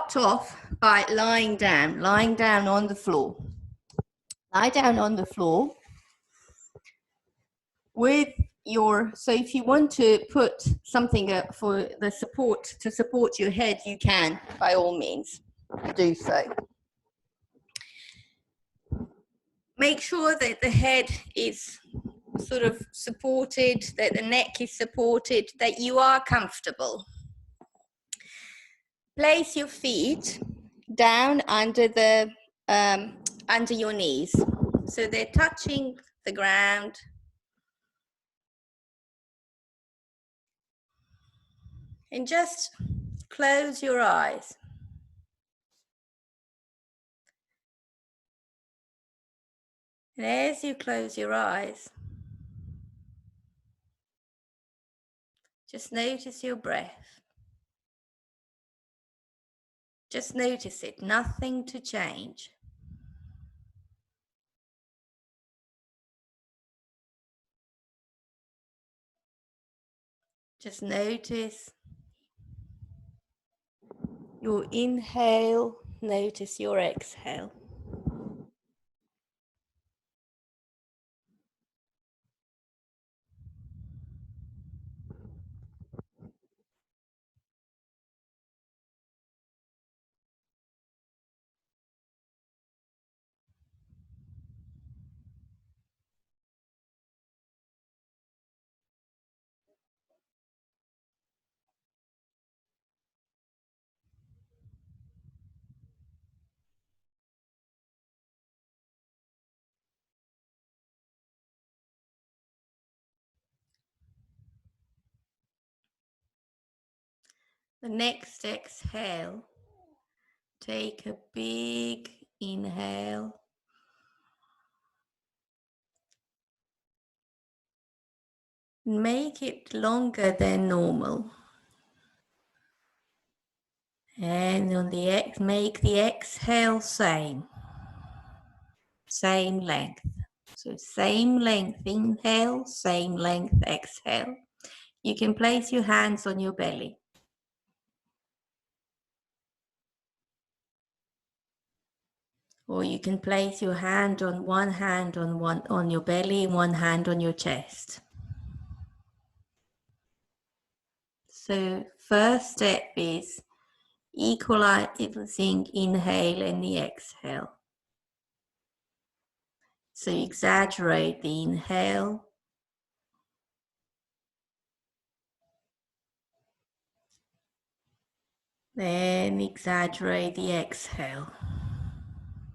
start off by lying down on the floor. Lie down on the floor with so if you want to put something for the support, to support your head, you can, by all means, do so. Make sure that the head is sort of supported, that the neck is supported, that you are comfortable. Place your feet down under your knees, so they're touching the ground. And just close your eyes. And as you close your eyes, just notice your breath. Just notice it, nothing to change. Just notice your inhale, notice your exhale. The next exhale, take a big inhale. Make it longer than normal. And on the make the exhale same length. So same length inhale, same length exhale. You can place your hands on your belly. Or you can place your hand on on your belly and one hand on your chest. So first step is equalizing inhale and the exhale. So exaggerate the inhale. Then exaggerate the exhale.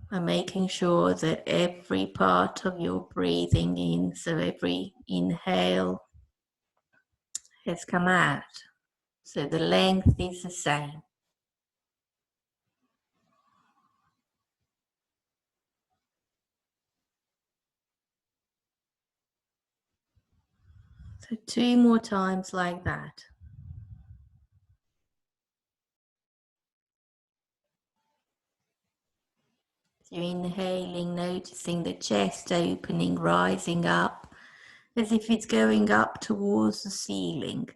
And making sure that every part of your breathing in, so every inhale has come out. So the length is the same. So 2 more times like that. So you're inhaling, noticing the chest opening, rising up, as if it's going up towards the ceiling.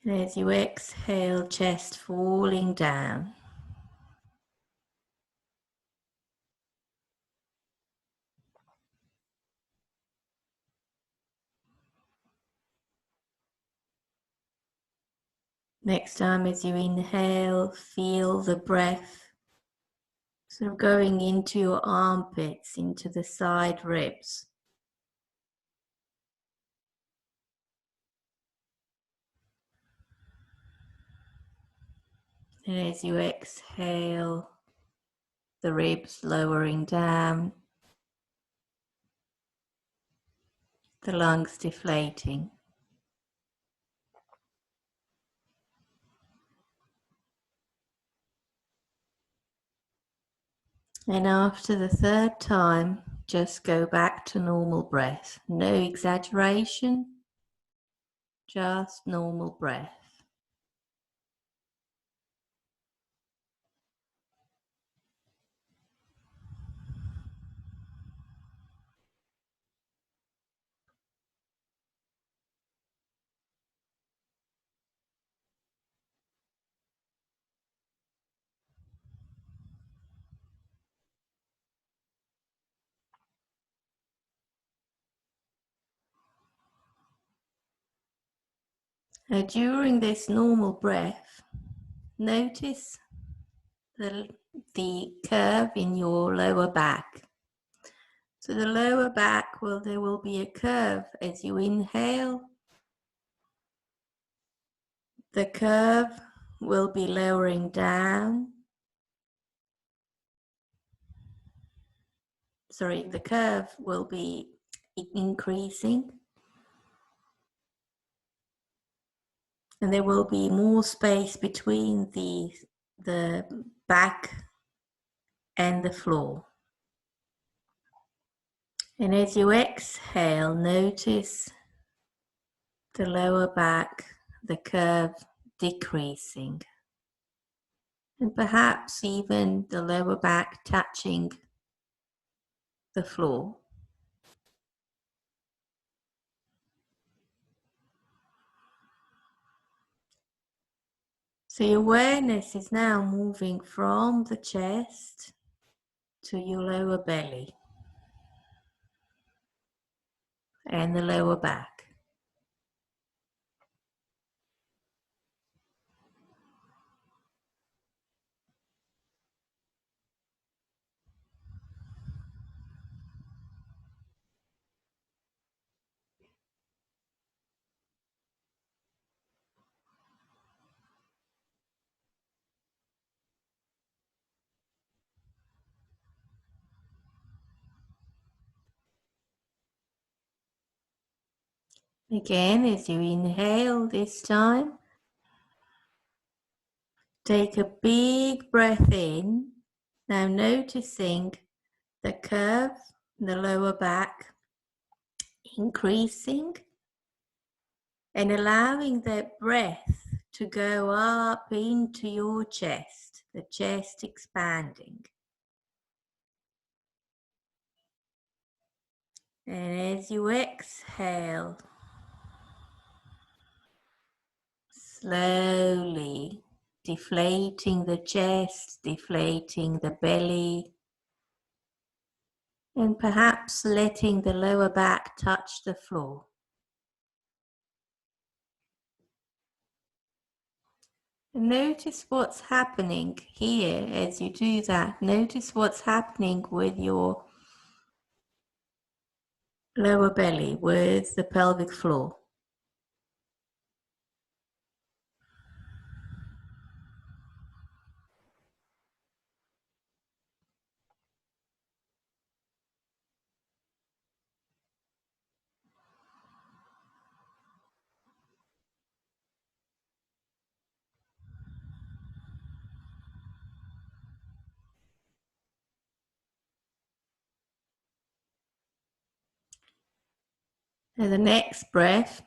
And as you exhale, chest falling down. Next time as you inhale, feel the breath sort of going into your armpits, into the side ribs. And as you exhale, the ribs lowering down, the lungs deflating. And after the third time, just go back to normal breath. No exaggeration, just normal breath. Now, during this normal breath, notice the curve in your lower back. So the lower back, there will be a curve as you inhale. The curve will be lowering down. The curve will be increasing. And there will be more space between the back and the floor. And as you exhale, notice the lower back, the curve decreasing. And perhaps even the lower back touching the floor. So your awareness is now moving from the chest to your lower belly and the lower back. Again, as you inhale this time, take a big breath in, now noticing the curve in the lower back increasing and allowing that breath to go up into your chest, the chest expanding. And as you exhale, slowly deflating the chest, deflating the belly, and perhaps letting the lower back touch the floor. And notice what's happening here as you do that. Notice what's happening with your lower belly, with the pelvic floor. And the next breath,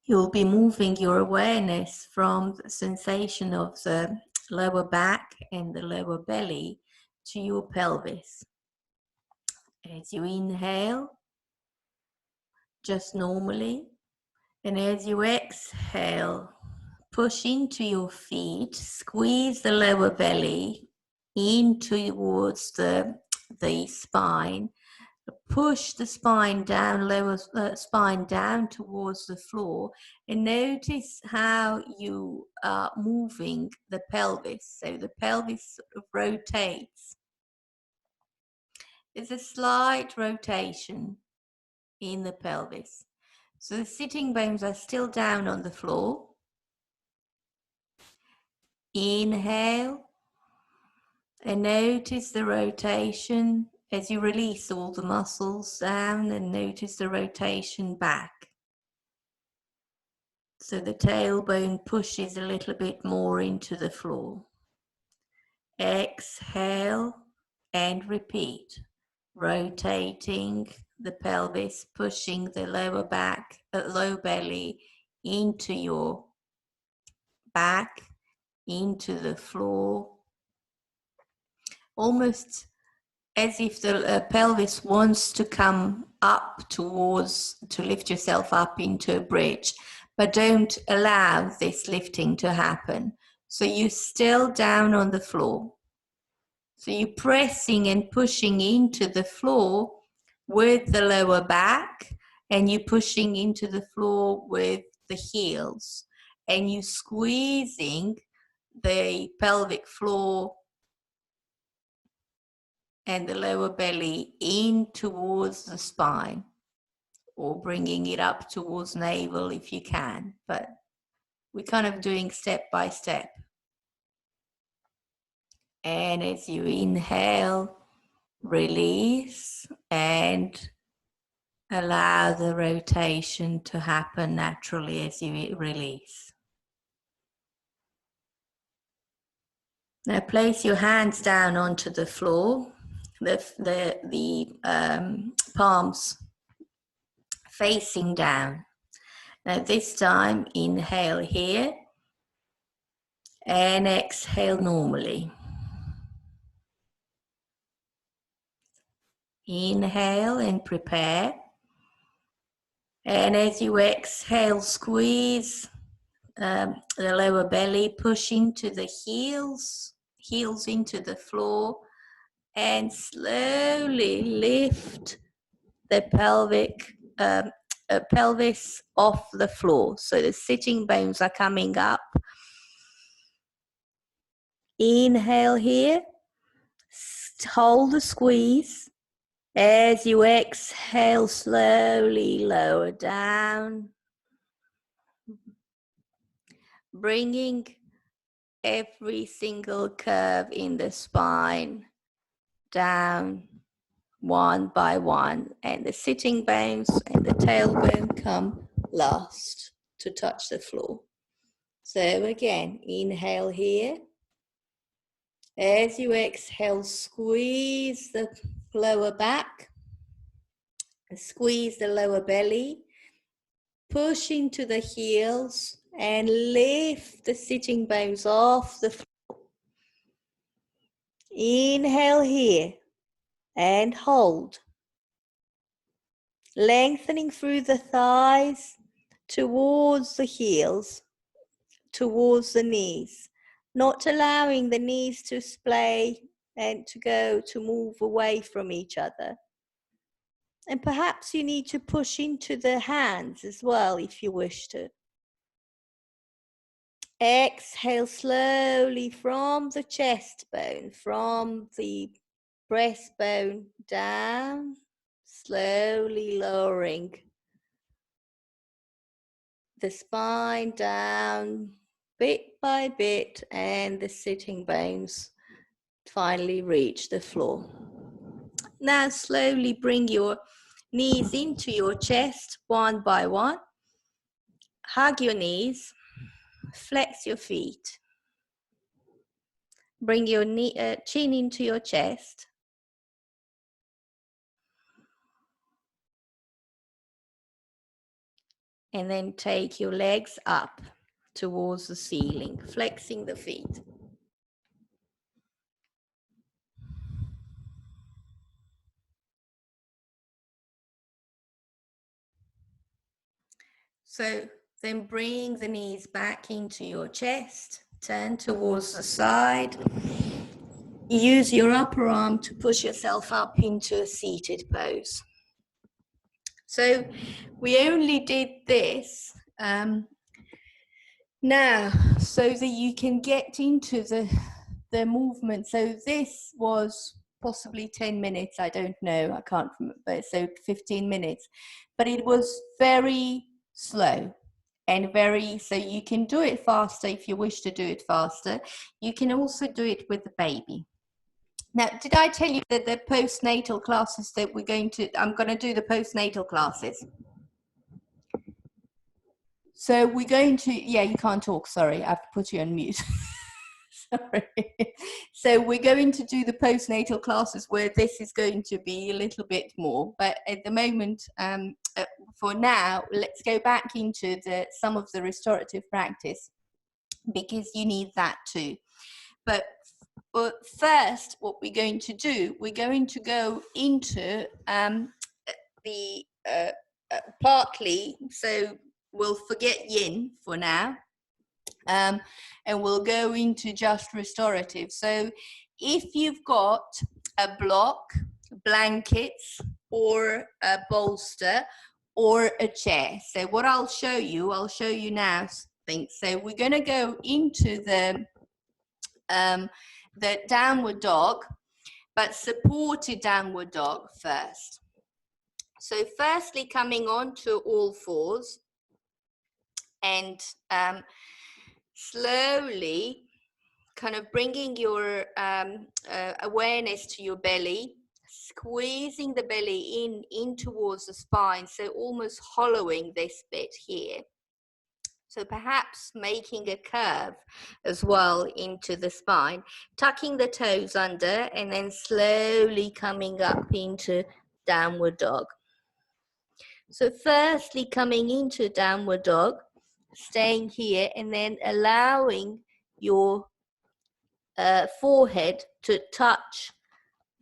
you'll be moving your awareness from the sensation of the lower back and the lower belly to your pelvis. As you inhale, just normally, and as you exhale, push into your feet, squeeze the lower belly in towards the spine. Push the spine down, lower spine down towards the floor, and notice how you are moving the pelvis. So the pelvis sort of rotates. There's a slight rotation in the pelvis. So the sitting bones are still down on the floor. Inhale, and notice the rotation as you release all the muscles down, and notice the rotation back. So the tailbone pushes a little bit more into the floor. Exhale and repeat, rotating the pelvis, pushing the lower back, low belly into your back, into the floor, almost as if the pelvis wants to come up to lift yourself up into a bridge, but don't allow this lifting to happen. So you're still down on the floor. So you're pressing and pushing into the floor with the lower back and you're pushing into the floor with the heels, and you're squeezing the pelvic floor and the lower belly in towards the spine, or bringing it up towards navel if you can, but we're kind of doing step by step. And as you inhale, release and allow the rotation to happen naturally as you release. Now place your hands down onto the floor, the palms facing down. Now this time, inhale here and exhale normally. Inhale and prepare. And as you exhale, squeeze the lower belly, push into the heels into the floor, and slowly lift the pelvis off the floor. So the sitting bones are coming up. Inhale here, hold the squeeze. As you exhale, slowly lower down, bringing every single curve in the spine down one by one, and the sitting bones and the tailbone come last to touch the floor. So again, inhale here. As you exhale, squeeze the lower back, squeeze the lower belly, push into the heels and lift the sitting bones off the floor. Inhale here and hold. Lengthening through the thighs towards the heels, towards the knees, not allowing the knees to splay and to move away from each other. And perhaps you need to push into the hands as well if you wish to. Exhale slowly from the chest bone, from the breastbone down, slowly lowering the spine down bit by bit, and the sitting bones finally reach the floor. Now slowly bring your knees into your chest one by one. Hug your knees, flex your feet. Bring your chin into your chest. And then take your legs up towards the ceiling, flexing the feet. So then bring the knees back into your chest, turn towards the side. Use your upper arm to push yourself up into a seated pose. So we only did this now so that you can get into the movement. So this was possibly 10 minutes, I don't know, I can't remember, so 15 minutes. But it was very slow and so you can do it faster if you wish to do it faster. You can also do it with the baby. Now, did I tell you that the postnatal classes that I'm going to do the postnatal classes? So we're going to, yeah, you can't talk, sorry, I have to put you on mute. Sorry. So we're going to do the postnatal classes where this is going to be a little bit more, but at the moment, for now, let's go back into some of the restorative practice, because you need that too. But first, what we're going to do, we're going to go into the partly, so we'll forget yin for now, and we'll go into just restorative. So if you've got a block, blankets, or a bolster, or a chair. So what I'll show you now. So we're going to go into the downward dog, but supported downward dog first. So firstly, coming on to all fours and slowly kind of bringing your awareness to your belly, squeezing the belly in towards the spine, so almost hollowing this bit here. So perhaps making a curve as well into the spine, tucking the toes under and then slowly coming up into downward dog. So firstly coming into downward dog, staying here and then allowing your forehead to touch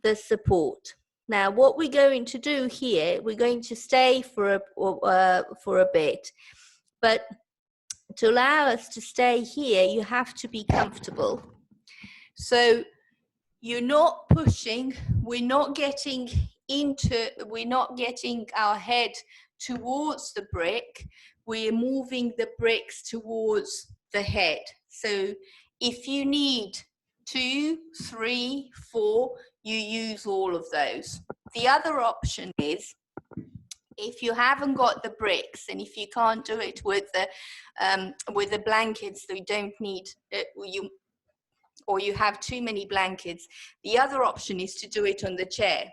the support. Now what we're going to do here, we're going to stay for a bit, but to allow us to stay here, you have to be comfortable. So you're not pushing, we're not getting our head towards the brick, we're moving the bricks towards the head. So if you need 2, 3, 4, you use all of those. The other option is, if you haven't got the bricks and if you can't do it with the blankets, so you don't need or you have too many blankets, the other option is to do it on the chair.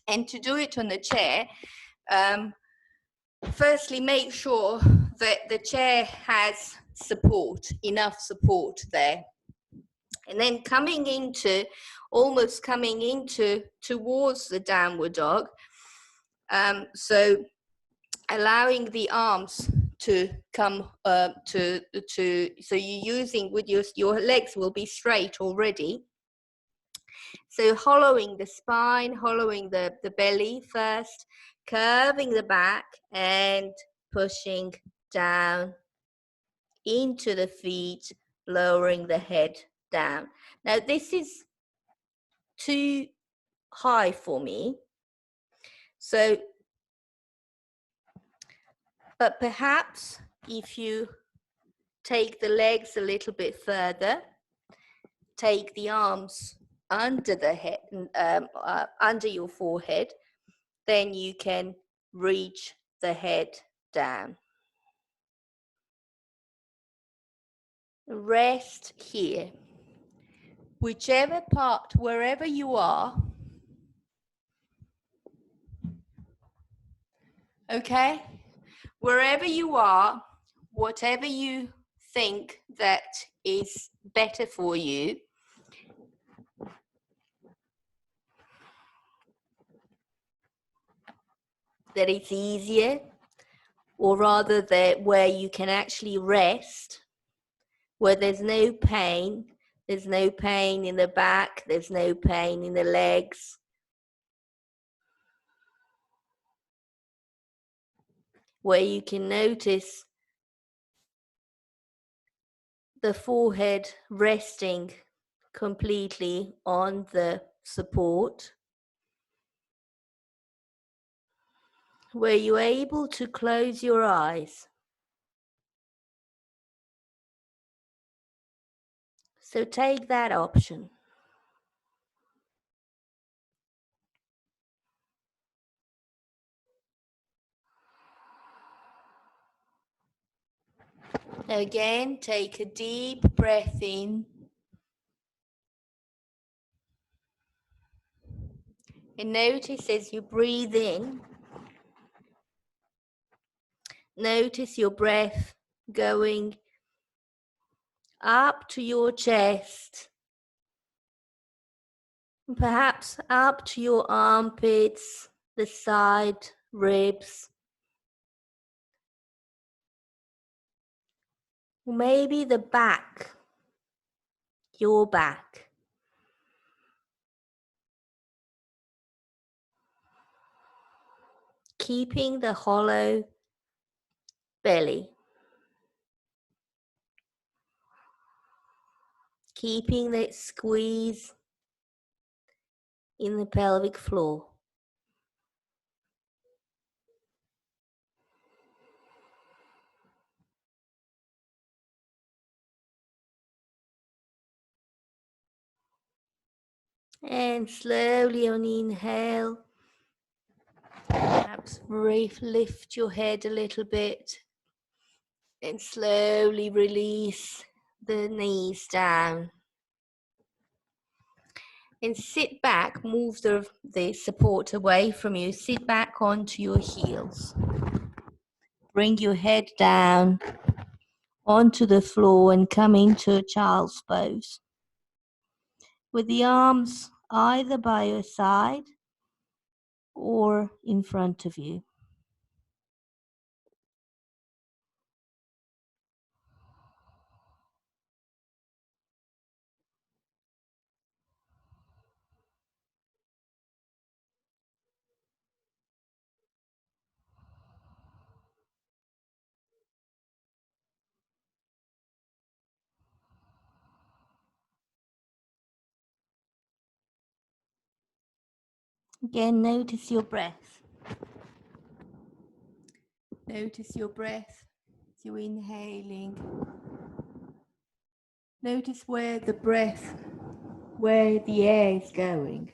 And to do it on the chair, firstly make sure that the chair has support, enough support there. And then almost coming into towards the downward dog. So allowing the arms to come so you're using with your legs will be straight already. So hollowing the spine, hollowing the belly first, curving the back and pushing down into the feet, lowering the head down. Now this is too high for me. So, but perhaps if you take the legs a little bit further, take the arms under the head, under your forehead, then you can reach the head down. Rest here. Whichever part, wherever you are, okay? Wherever you are, whatever you think that is better for you, that it's easier, or rather that where you can actually rest, where there's no pain in the back, there's no pain in the legs. Where you can notice the forehead resting completely on the support. Where you're able to close your eyes. So take that option. Again, take a deep breath in. And notice as you breathe in, notice your breath going up to your chest, perhaps up to your armpits, the side ribs, maybe the back, your back. Keeping the hollow belly. Keeping that squeeze in the pelvic floor. And slowly on inhale, perhaps lift your head a little bit and slowly release the knees down. And sit back, move the support away from you, sit back onto your heels. Bring your head down onto the floor and come into a child's pose. With the arms either by your side or in front of you. Again, notice your breath. Notice your breath as you're inhaling. Notice where the air is going.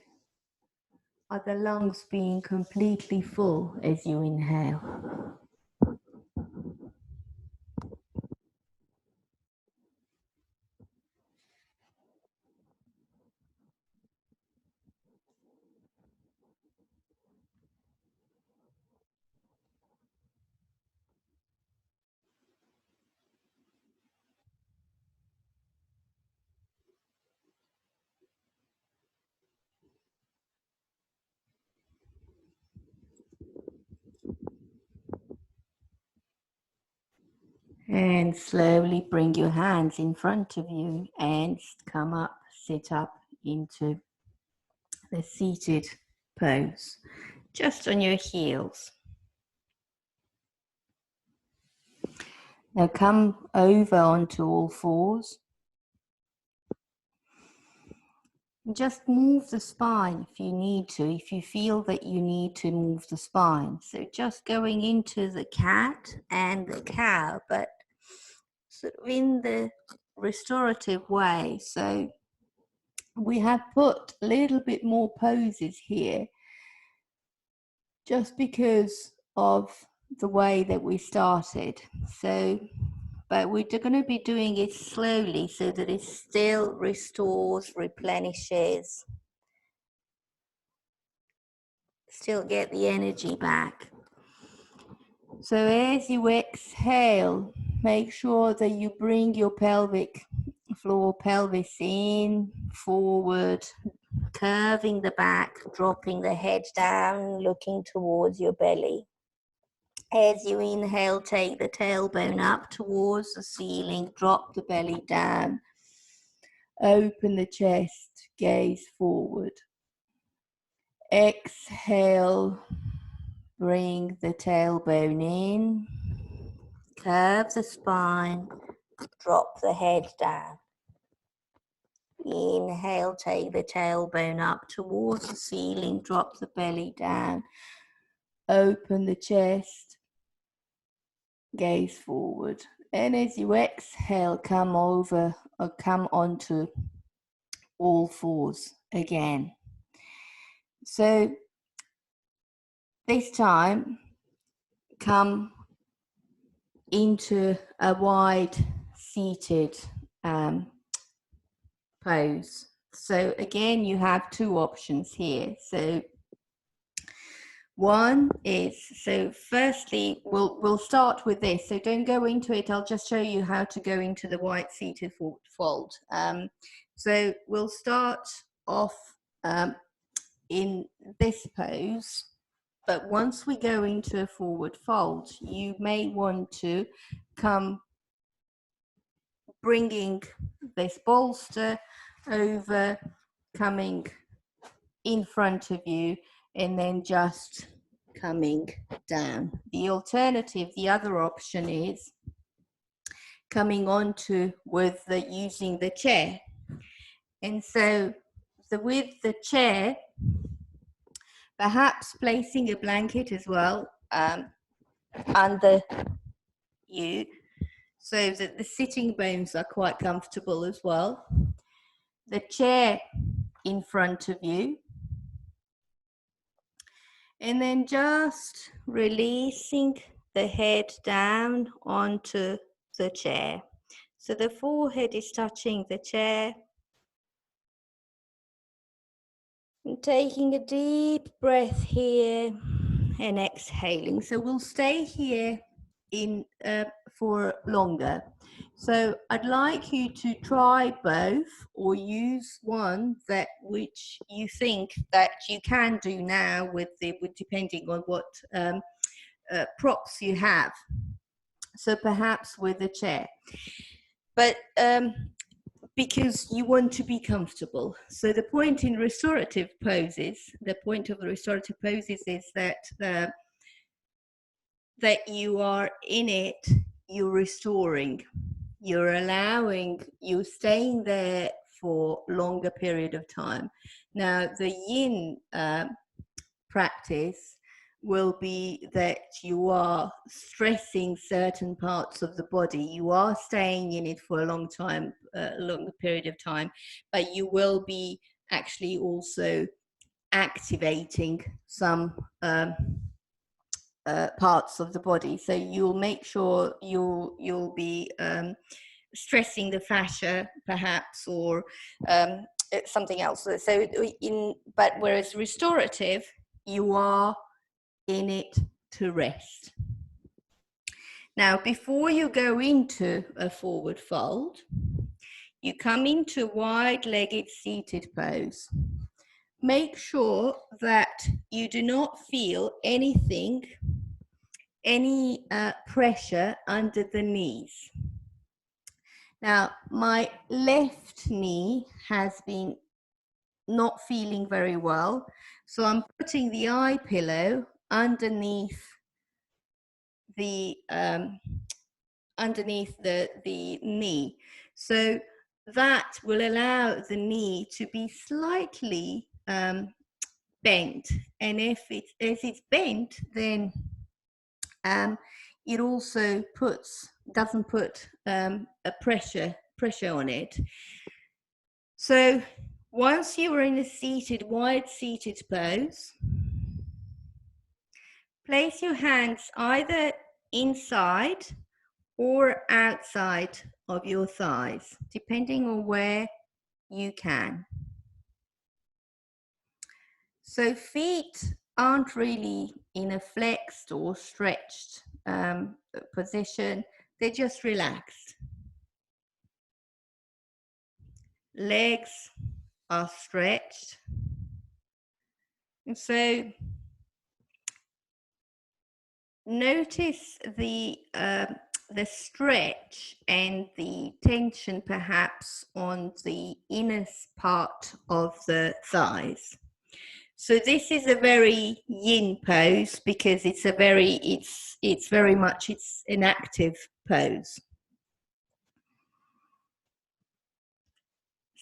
Are the lungs being completely full as you inhale? And slowly bring your hands in front of you and come up, sit up into the seated pose, just on your heels. Now come over onto all fours. Just move the spine if you need to, if you feel that you need to move the spine. So just going into the cat and the cow, but sort of in the restorative way. So we have put a little bit more poses here just because of the way that we started. So, but we're going to be doing it slowly so that it still restores, replenishes, still get the energy back. So as you exhale, make sure that you bring your pelvic floor, pelvis in, forward, curving the back, dropping the head down, looking towards your belly. As you inhale, take the tailbone up towards the ceiling, drop the belly down, open the chest, gaze forward. Exhale, bring the tailbone in, curve the spine, drop the head down. Inhale, take the tailbone up towards the ceiling, drop the belly down, open the chest, gaze forward. And as you exhale, come over or come onto all fours again. So this time, come into a wide seated pose. So again, you have two options here. So one is, so firstly, we'll start with this. So don't go into it. I'll just show you how to go into the wide seated fold. So we'll start off in this pose. But once we go into a forward fold, you may want to come bringing this bolster over, coming in front of you, and then just coming down. The alternative, the other option is coming onto with using the chair. And so with the chair, perhaps placing a blanket as well under you so that the sitting bones are quite comfortable as well. The chair in front of you. And then just releasing the head down onto the chair. So the forehead is touching the chair. And taking a deep breath here and exhaling. So we'll stay here in for longer. So I'd like you to try both or use one that which you think that you can do now with depending on what props you have. So perhaps with a chair. But because you want to be comfortable. So the point in restorative poses, the point of the restorative poses is that that you are in it, you're restoring, you're allowing, you're staying there for longer period of time. Now the yin practice will be that you are stressing certain parts of the body. You are staying in it for a long time, longer period of time, but you will be actually also activating some parts of the body. So you'll make sure you'll be stressing the fascia, perhaps, or something else. So but whereas restorative, you are in it to rest. Now, before you go into a forward fold, you come into wide-legged seated pose. Make sure that you do not feel anything, any pressure under the knees. Now, my left knee has been not feeling very well, so I'm putting the eye pillow underneath the knee, so that will allow the knee to be slightly bent, and if it's bent, then it also doesn't put a pressure on it. So once you are in a wide seated pose, place your hands either inside or outside of your thighs, depending on where you can. So feet aren't really in a flexed or stretched position, they're just relaxed. Legs are stretched. And so notice the stretch and the tension perhaps on the inner part of the thighs. So this is a very yin pose because it's very much an active pose.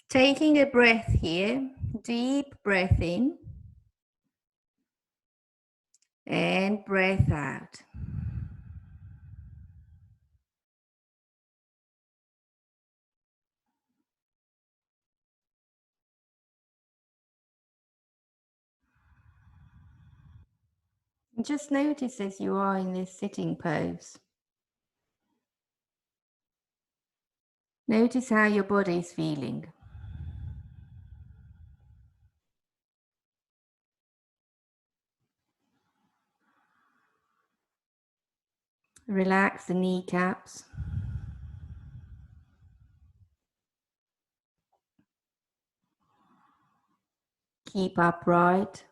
Taking a breath here, deep breath in and breath out. Just notice as you are in this sitting pose. Notice how your body is feeling. Relax the kneecaps. Keep upright.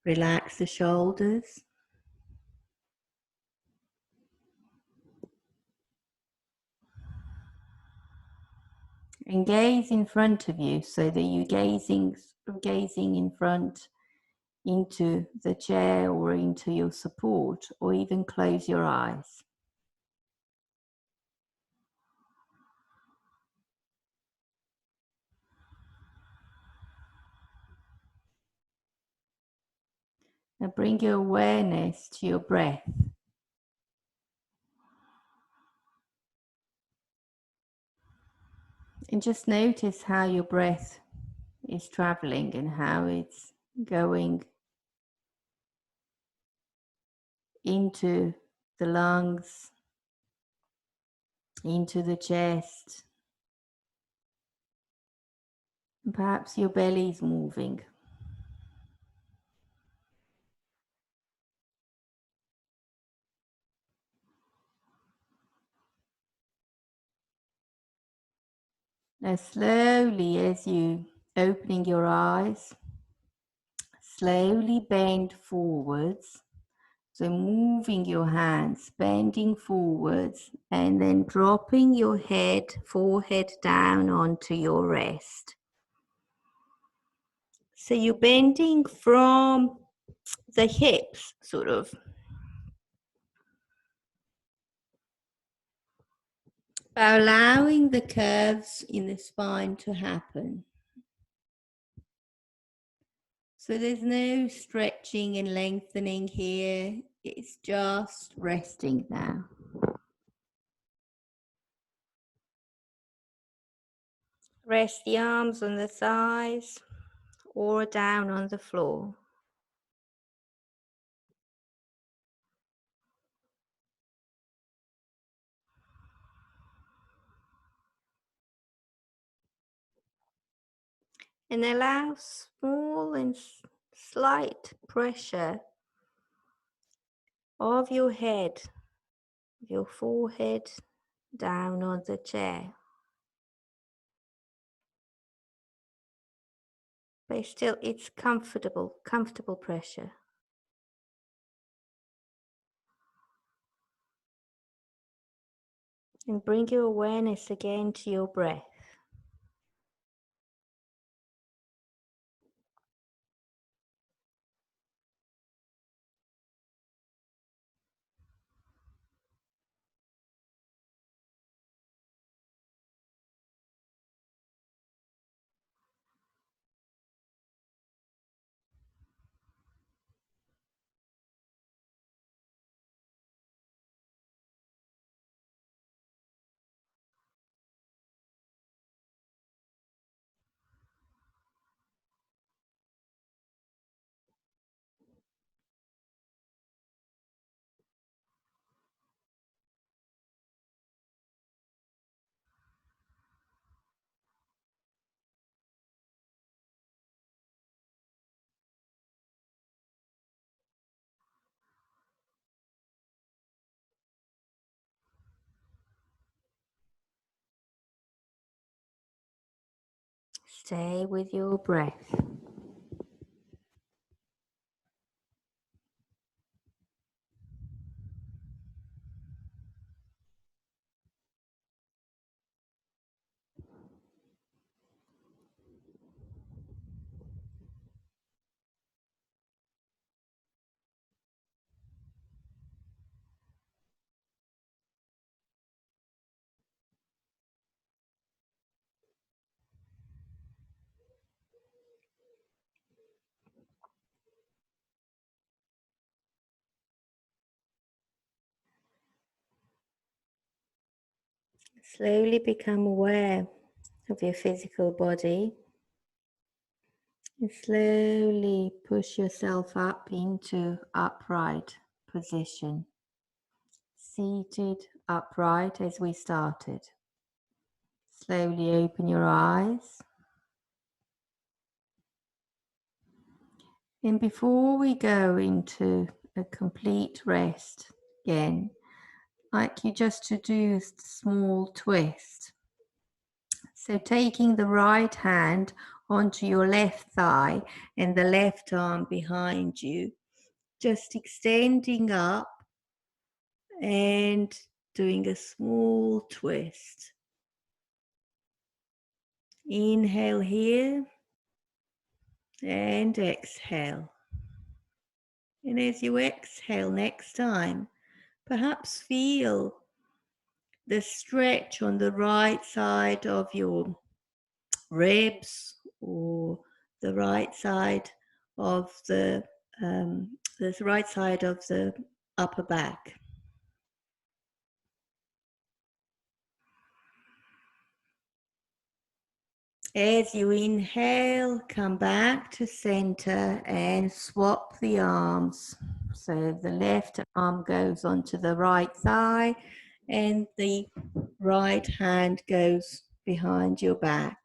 Relax the shoulders. And gaze in front of you so that you're gazing in front into the chair or into your support, or even close your eyes. Now bring your awareness to your breath. And just notice how your breath is traveling and how it's going into the lungs, into the chest, and perhaps your belly's moving. Now slowly, as you opening your eyes, slowly bend forwards. So moving your hands, bending forwards, and then dropping your head, forehead down onto your rest. So you're bending from the hips, sort of. Allowing the curves in the spine to happen. So there's no stretching and lengthening here. It's just resting now. Rest the arms on the thighs or down on the floor. And allow small and slight pressure of your head, your forehead down on the chair. But still, it's comfortable pressure. And bring your awareness again to your breath. Stay with your breath. Slowly become aware of your physical body. And slowly push yourself up into upright position. Seated upright as we started. Slowly open your eyes. And before we go into a complete rest again, I'd like you just to do a small twist. So taking the right hand onto your left thigh and the left arm behind you, just extending up and doing a small twist. Inhale here and exhale. And as you exhale next time, perhaps feel the stretch on the right side of your ribs or the right side of the right side of the upper back. As you inhale, come back to center and swap the arms. So the left arm goes onto the right thigh and the right hand goes behind your back.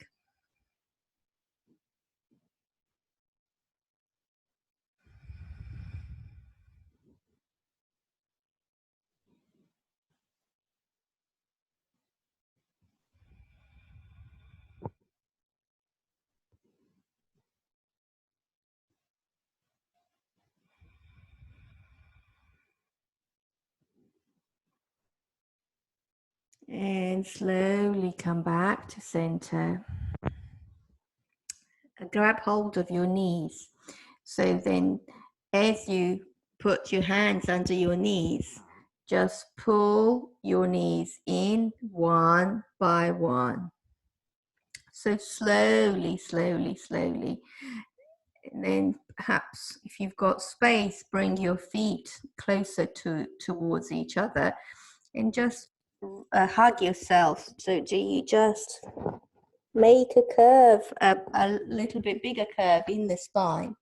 And slowly come back to center. Grab hold of your knees. So then as you put your hands under your knees, just pull your knees in one by one. So slowly, slowly, slowly. And then perhaps if you've got space, bring your feet closer towards each other and just hug yourself. So do you just make a curve, a little bit bigger curve in the spine.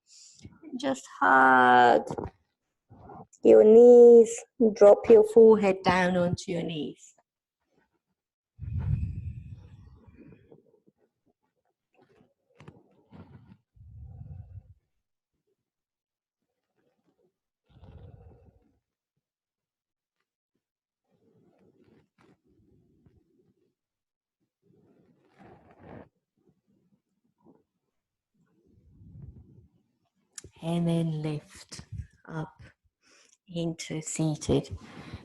Just hug your knees, drop your forehead down onto your knees. And then lift up into seated.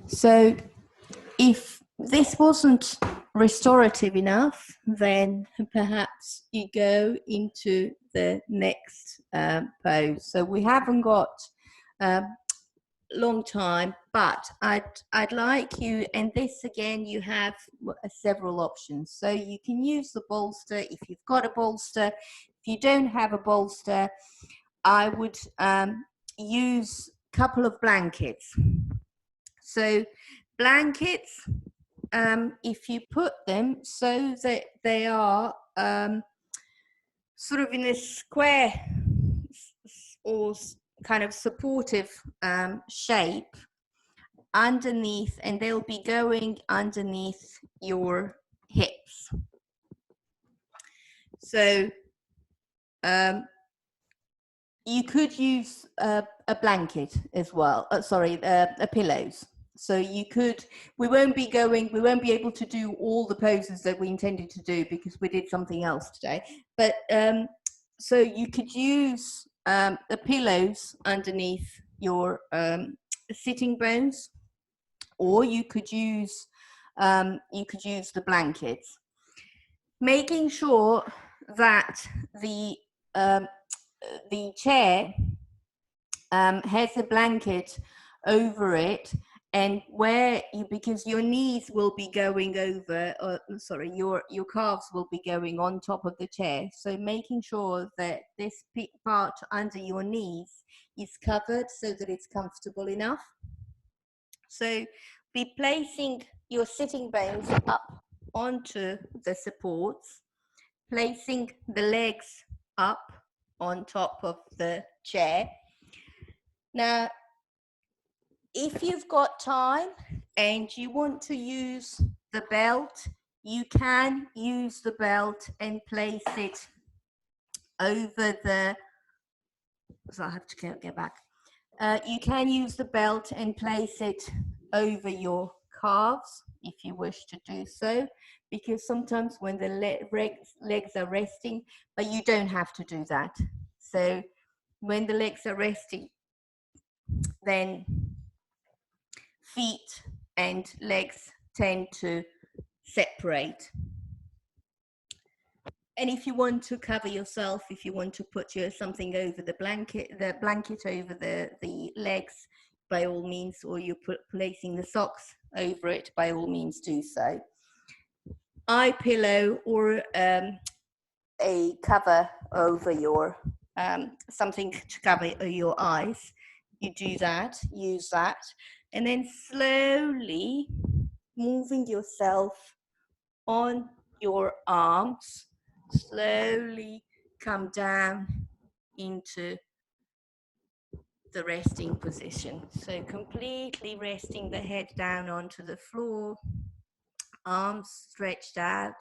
So if this wasn't restorative enough, then perhaps you go into the next pose. So we haven't got long time, but I'd like you, and this again, you have several options. So you can use the bolster if you've got a bolster. If you don't have a bolster, I would use a couple of blankets. So blankets, if you put them so that they are sort of in a square or kind of supportive shape underneath, and they'll be going underneath your hips. So you could use a blanket as well. A pillows. So you could. We won't be able to do all the poses that we intended to do because we did something else today. But so you could use the pillows underneath your sitting bones, or you could use the blankets, making sure that the chair has a blanket over it, and where you, because your knees will be going over, your calves will be going on top of the chair, so making sure that this part under your knees is covered so that it's comfortable enough. So be placing your sitting bones up onto the supports, placing the legs up on top of the chair. Now, if you've got time and you want to use the belt, you can use the belt and place it over the, so I have to get back. You can use the belt and place it over your calves if you wish to do so, because sometimes when the legs are resting, but you don't have to do that. So when the legs are resting, then feet and legs tend to separate. And if you want to cover yourself, if you want to put something over the blanket over the legs, by all means, or you're placing the socks over it, by all means do so. Eye pillow or a cover over your, something to cover your eyes. You do that, use that, and then slowly moving yourself on your arms slowly come down into the resting position. So completely resting the head down onto the floor, arms stretched out.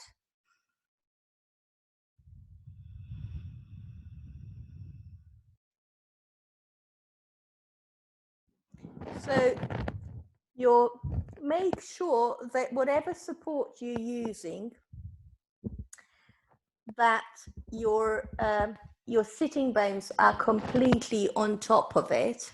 So you'll make sure that whatever support you're using, that your sitting bones are completely on top of it.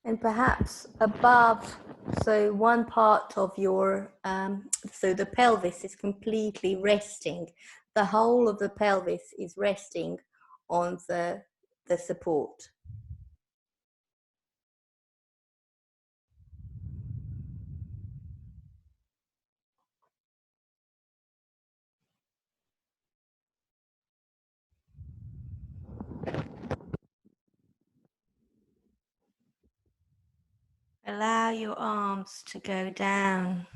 And perhaps above, so one part of your, so the pelvis is completely resting. The whole of the pelvis is resting on the support. Allow your arms to go down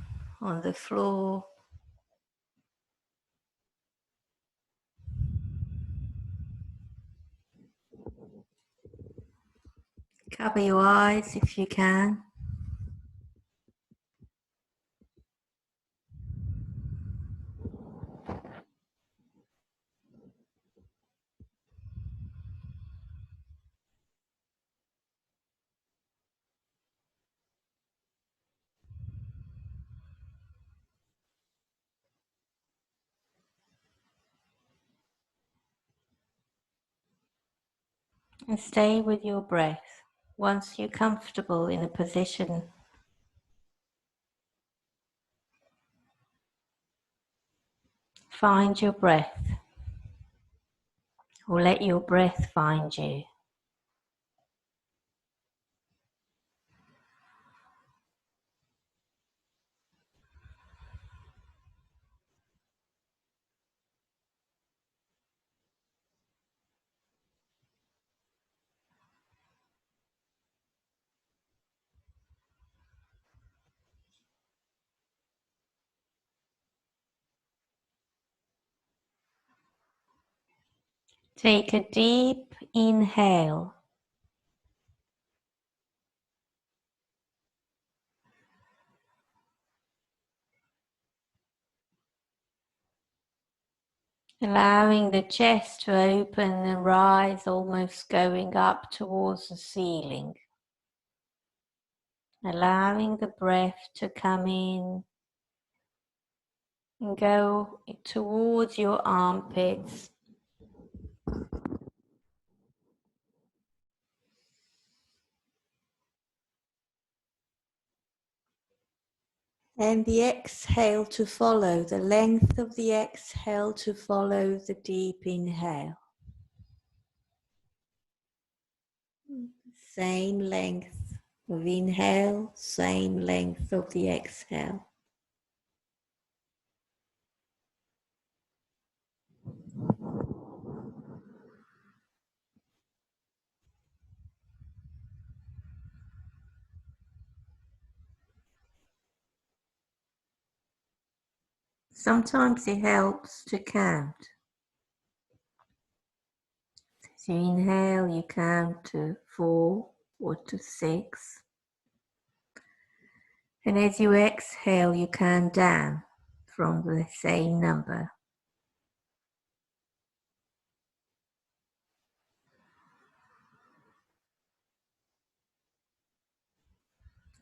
on the floor. Cover your eyes if you can. And stay with your breath. Once you're comfortable in a position, find your breath, or let your breath find you. Take a deep inhale. Allowing the chest to open and rise, almost going up towards the ceiling. Allowing the breath to come in and go towards your armpits. And the exhale to follow, the length of the exhale to follow the deep inhale. Same length of inhale, same length of the exhale. Sometimes it helps to count. As you inhale, you count to 4 or to 6. And as you exhale, you count down from the same number.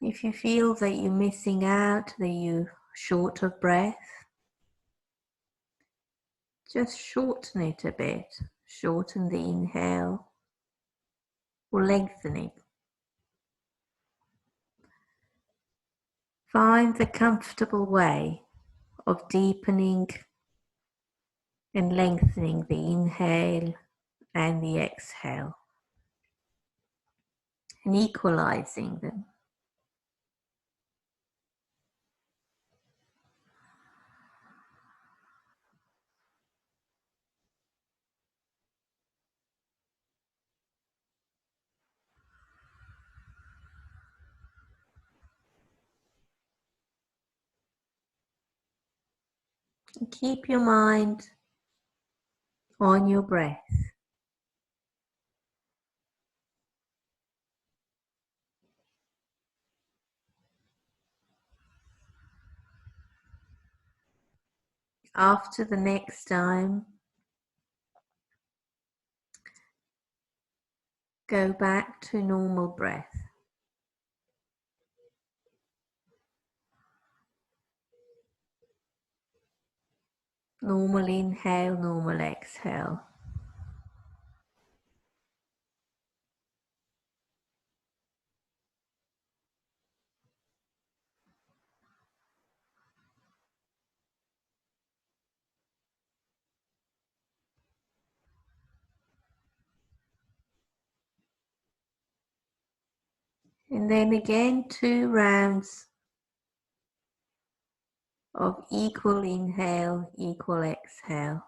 If you feel that you're missing out, that you're short of breath, just shorten it a bit. Shorten the inhale or lengthen it. Find the comfortable way of deepening and lengthening the inhale and the exhale and equalizing them. And keep your mind on your breath. After the next time, go back to normal breath. Normal inhale, normal exhale. And then again, 2 rounds of equal inhale, equal exhale.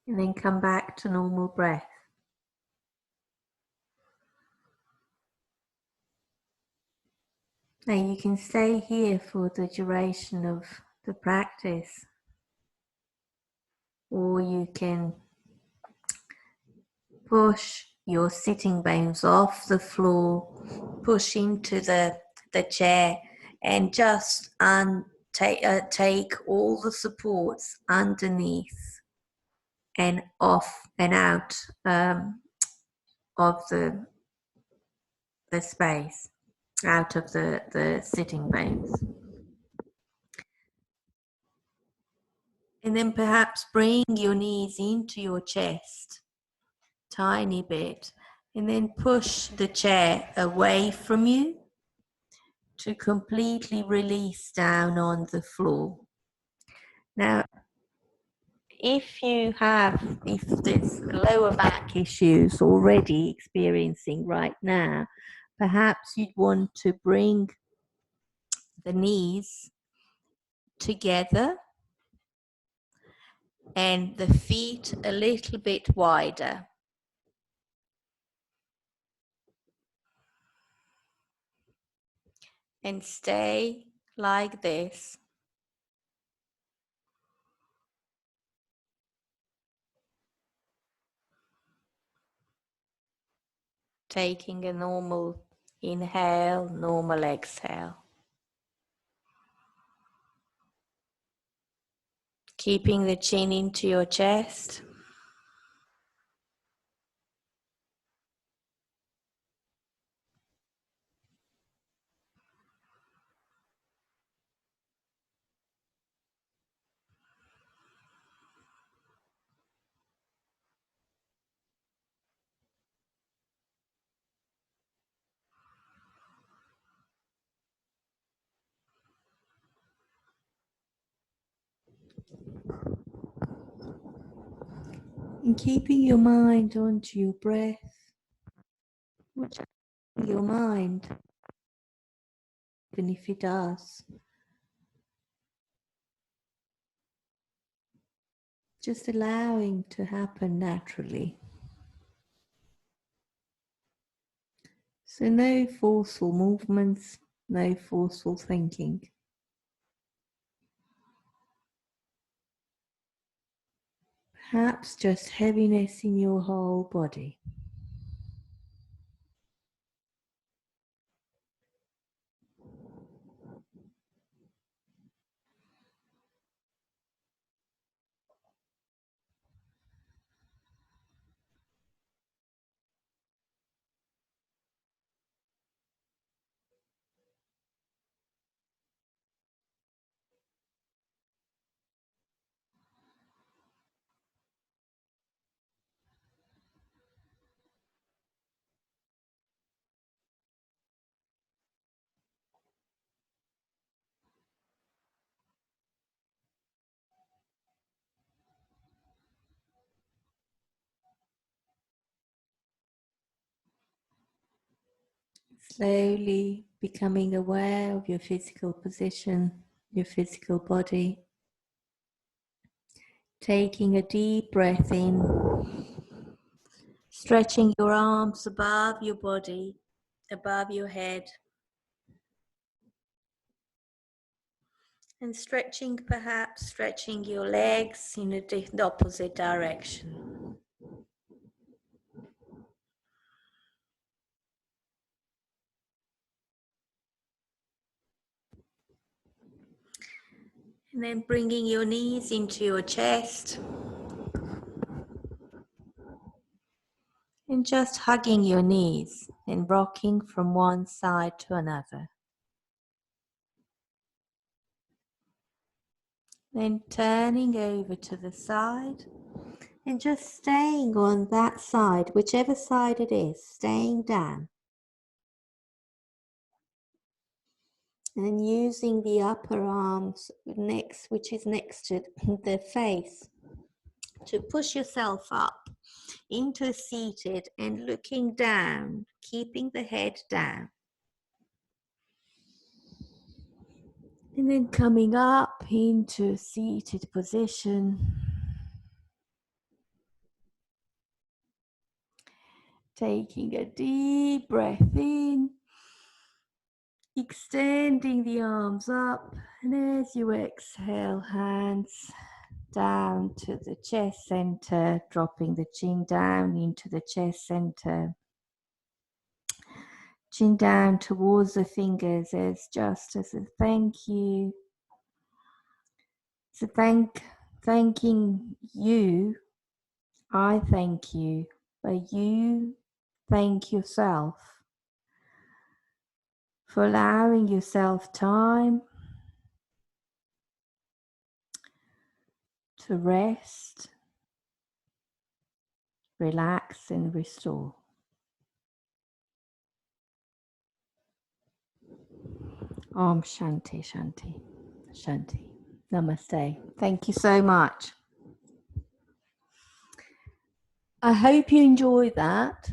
And then come back to normal breath. Now you can stay here for the duration of the practice, or you can push your sitting bones off the floor, push into the chair, and just take all the supports underneath and off and out of the space, out of the sitting bones. And then perhaps bring your knees into your chest, tiny bit, and then push the chair away from you to completely release down on the floor. Now, if there's lower back issues already experiencing right now, perhaps you'd want to bring the knees together and the feet a little bit wider. And stay like this. Taking a normal inhale, normal exhale. Keeping the chin into your chest. And keeping your mind onto your breath. Your mind, even if it does. Just allowing to happen naturally. So no forceful movements, no forceful thinking. Perhaps just heaviness in your whole body. Slowly becoming aware of your physical position, your physical body. Taking a deep breath in, stretching your arms above your body, above your head, and perhaps stretching your legs in the opposite direction. And then bringing your knees into your chest. And just hugging your knees and rocking from one side to another. Then turning over to the side and just staying on that side, whichever side it is, staying down. And then using the upper arms which is next to the face, to push yourself up into seated and looking down, keeping the head down. And then coming up into seated position. Taking a deep breath in, extending the arms up, and as you exhale, hands down to the chest center, dropping the chin down into the chest center. Chin down towards the fingers as just as a thank you. So thanking you, I thank you, but you thank yourself for allowing yourself time to rest, relax and restore. Om Shanti, Shanti, Shanti. Namaste. Thank you so much. I hope you enjoyed that.